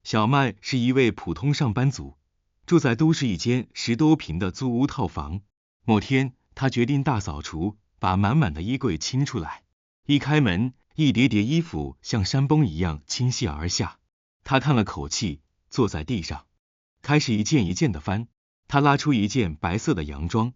小麦是一位普通上班族，住在都市一间10多平的租屋套房。某天，他决定大扫除，把满满的衣柜清出来。一开门，一叠叠衣服像山崩一样倾泻而下。他叹了口气，坐在地上，开始一件一件的翻。他拉出一件白色的洋装，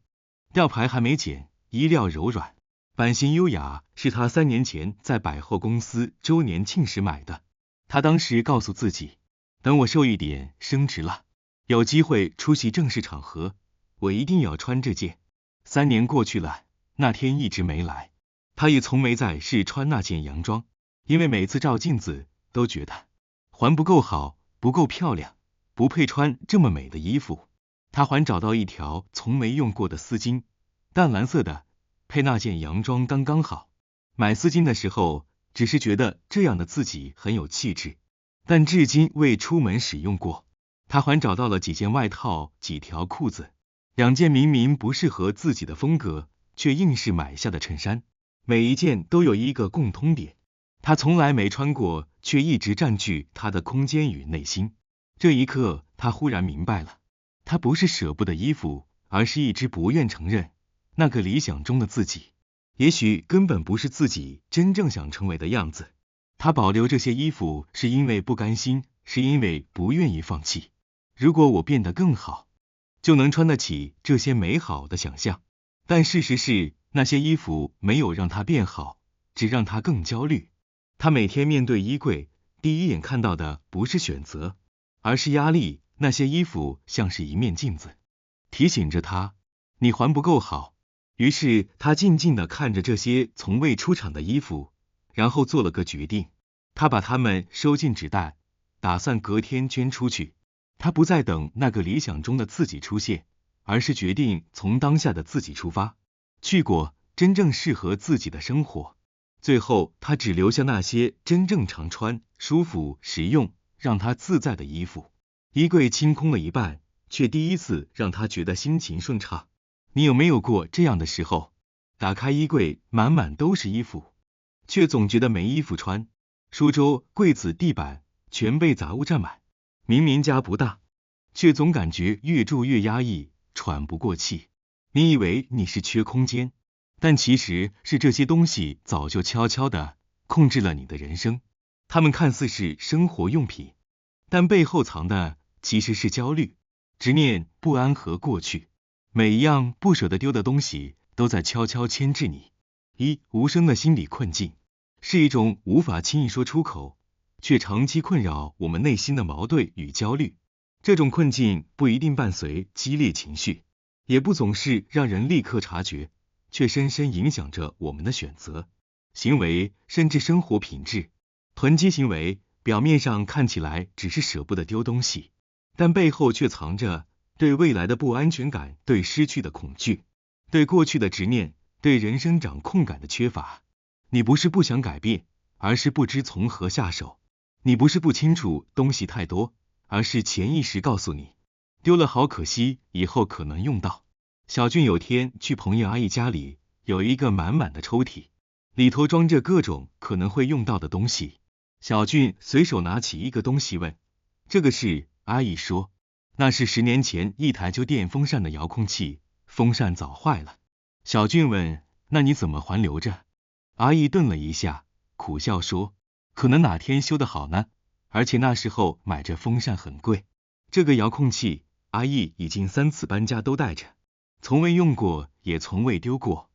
吊牌还没剪，衣料柔软，版型优雅，是他3年前在百货公司周年庆时买的。他当时告诉自己，等我瘦一点，升职了，有机会出席正式场合，我一定要穿这件。3年过去了，那天一直没来，他也从没再试穿那件洋装，因为每次照镜子都觉得还不够好，不够漂亮，不配穿这么美的衣服。他还找到一条从没用过的丝巾，淡蓝色的，配那件洋装刚刚好。买丝巾的时候，只是觉得这样的自己很有气质，但至今未出门使用过。他还找到了几件外套、几条裤子，2件明明不适合自己的风格，却硬是买下的衬衫，每一件都有一个共通点，他从来没穿过，却一直占据他的空间与内心。这一刻，他忽然明白了，他不是舍不得衣服，而是一直不愿承认那个理想中的自己，也许根本不是自己真正想成为的样子。他保留这些衣服，是因为不甘心，是因为不愿意放弃。如果我变得更好，就能穿得起这些美好的想象。但事实是，那些衣服没有让他变好，只让他更焦虑。他每天面对衣柜，第一眼看到的不是选择，而是压力。那些衣服像是一面镜子，提醒着他，你还不够好。于是他静静地看着这些从未出场的衣服，然后做了个决定，他把它们收进纸袋，打算隔天捐出去。他不再等那个理想中的自己出现，而是决定从当下的自己出发，去过真正适合自己的生活。最后，他只留下那些真正常穿、舒服、实用、让他自在的衣服。衣柜清空了一半，却第一次让他觉得心情顺畅。你有没有过这样的时候？打开衣柜，满满都是衣服，却总觉得没衣服穿。书桌、柜子、地板全被杂物占满，明明家不大，却总感觉越住越压抑，喘不过气。你以为你是缺空间，但其实是这些东西早就悄悄地控制了你的人生。它们看似是生活用品，但背后藏的其实是焦虑、执念、不安和过去。每一样不舍得丢的东西都在悄悄牵制你。无声的心理困境是一种无法轻易说出口，却长期困扰我们内心的矛盾与焦虑。这种困境不一定伴随激烈情绪，也不总是让人立刻察觉，却深深影响着我们的选择、行为，甚至生活品质。囤积行为表面上看起来只是舍不得丢东西，但背后却藏着对未来的不安全感，对失去的恐惧，对过去的执念，对人生掌控感的缺乏。你不是不想改变，而是不知从何下手。你不是不清楚东西太多，而是潜意识告诉你，丢了好可惜，以后可能用到。小俊有天去朋友阿姨家里，有一个满满的抽屉，里头装着各种可能会用到的东西。小俊随手拿起一个东西问，这个是？阿姨说，那是10年前一台旧电风扇的遥控器，风扇早坏了。小俊问，那你怎么还留着？阿姨顿了一下，苦笑说，可能哪天修得好呢，而且那时候买这风扇很贵。这个遥控器，阿姨已经3次搬家都带着，从未用过，也从未丢过。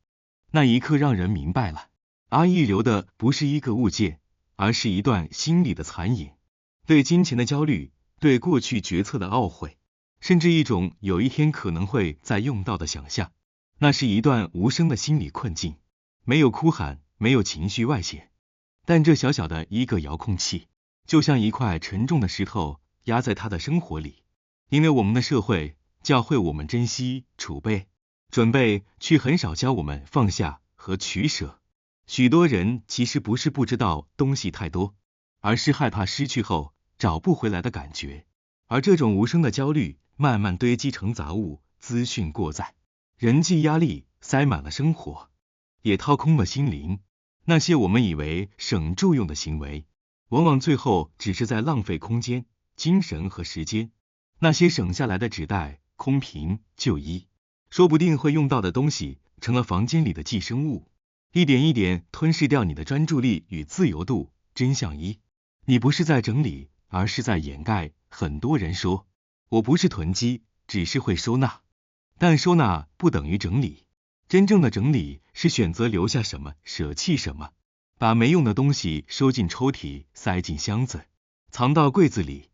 那一刻让人明白了，阿姨留的不是一个物件，而是一段心理的残影，对金钱的焦虑，对过去决策的懊悔，甚至一种有一天可能会再用到的想象。那是一段无声的心理困境，没有哭喊，没有情绪外显，但这小小的一个遥控器，就像一块沉重的石头压在他的生活里。因为我们的社会教会我们珍惜、储备、准备，却很少教我们放下和取舍。许多人其实不是不知道东西太多，而是害怕失去后找不回来的感觉。而这种无声的焦虑慢慢堆积成杂物，资讯过载，人际压力塞满了生活，也掏空了心灵。那些我们以为省住用的行为，往往最后只是在浪费空间，精神和时间。那些省下来的纸袋、空瓶、旧衣，说不定会用到的东西，成了房间里的寄生物，一点一点吞噬掉你的专注力与自由度。真相一，你不是在整理，而是在掩盖。很多人说，我不是囤积，只是会收纳。但收纳不等于整理，真正的整理是选择留下什么，舍弃什么，把没用的东西收进抽屉，塞进箱子，藏到柜子里。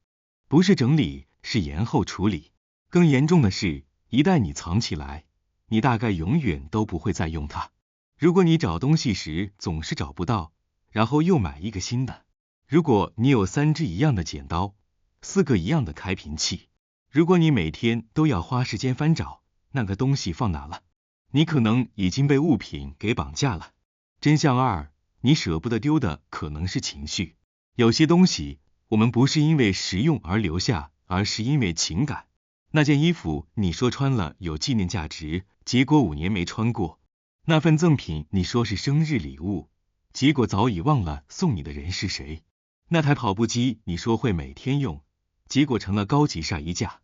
不是整理，是延后处理。更严重的是，一旦你藏起来，你大概永远都不会再用它。如果你找东西时总是找不到，然后又买一个新的；如果你有3支一样的剪刀，4个一样的开瓶器；如果你每天都要花时间翻找那个东西放哪了，你可能已经被物品给绑架了。真相二，你舍不得丢的可能是情绪。有些东西我们不是因为实用而留下，而是因为情感。那件衣服你说穿了有纪念价值，结果5年没穿过；那份赠品你说是生日礼物，结果早已忘了送你的人是谁；那台跑步机你说会每天用，结果成了高级晒衣架。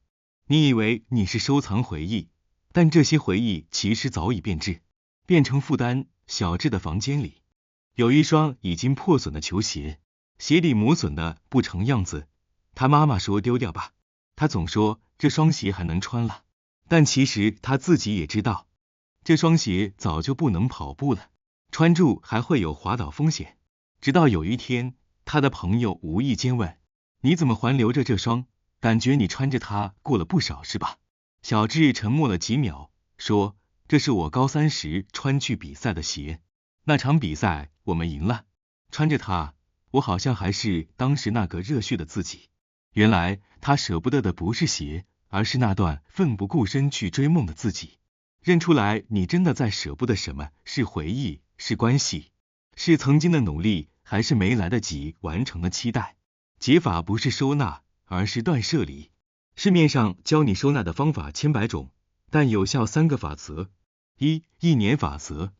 你以为你是收藏回忆，但这些回忆其实早已变质，变成负担。小智的房间里有一双已经破损的球鞋，鞋底磨损的不成样子。他妈妈说丢掉吧，他总说这双鞋还能穿了，但其实他自己也知道，这双鞋早就不能跑步了，穿住还会有滑倒风险。直到有一天，他的朋友无意间问，你怎么还留着这双？感觉你穿着它过了不少是吧？小智沉默了几秒，说，这是我高3时穿去比赛的鞋，那场比赛我们赢了，穿着它，我好像还是当时那个热血的自己。原来他舍不得的不是鞋，而是那段奋不顾身去追梦的自己。认出来你真的在舍不得什么，是回忆，是关系，是曾经的努力，还是没来得及完成的期待。解法不是收纳，而是断舍离。市面上教你收纳的方法千百种，但有效3个法则。1年法则，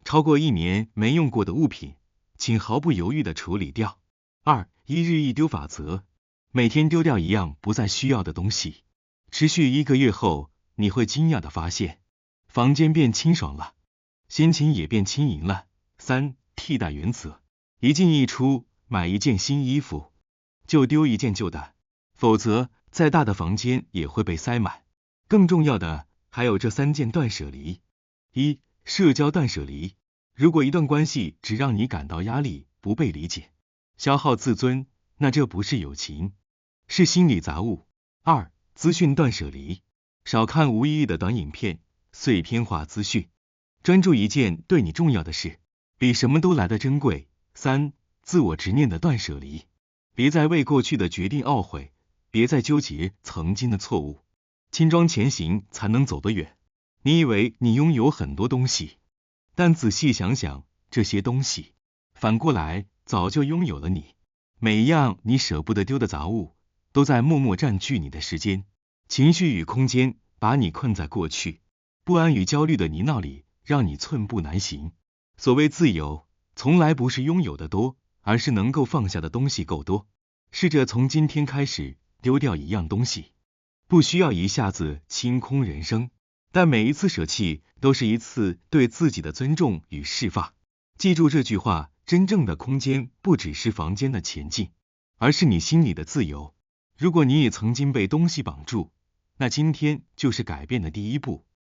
超过1年没用过的物品，请毫不犹豫地处理掉。2日一丢法则，每天丢掉一样不再需要的东西，持续1个月后，你会惊讶地发现，房间变清爽了，心情也变轻盈了。3替代原则，一进一出，买一件新衣服，就丢一件旧的，否则再大的房间也会被塞满。更重要的还有这3件断舍离。1社交断舍离，如果一段关系只让你感到压力，不被理解，消耗自尊，那这不是友情，是心理杂物。2资讯断舍离，少看无意义的短影片，碎片化资讯，专注一件对你重要的事，比什么都来得珍贵。3自我执念的断舍离，别再为过去的决定懊悔，别再纠结曾经的错误，轻装前行才能走得远。你以为你拥有很多东西，但仔细想想，这些东西反过来早就拥有了你。每一样你舍不得丢的杂物，都在默默占据你的时间、情绪与空间，把你困在过去。不安与焦虑的泥淖里，让你寸步难行。所谓自由，从来不是拥有的多，而是能够放下的东西够多。试着从今天开始丢掉一样东西，不需要一下子清空人生，但每一次舍弃都是一次对自己的尊重与释放。记住这句话，真正的空间不只是房间的前进，而是你心里的自由。如果你也曾经被东西绑住，那今天就是改变的第一步。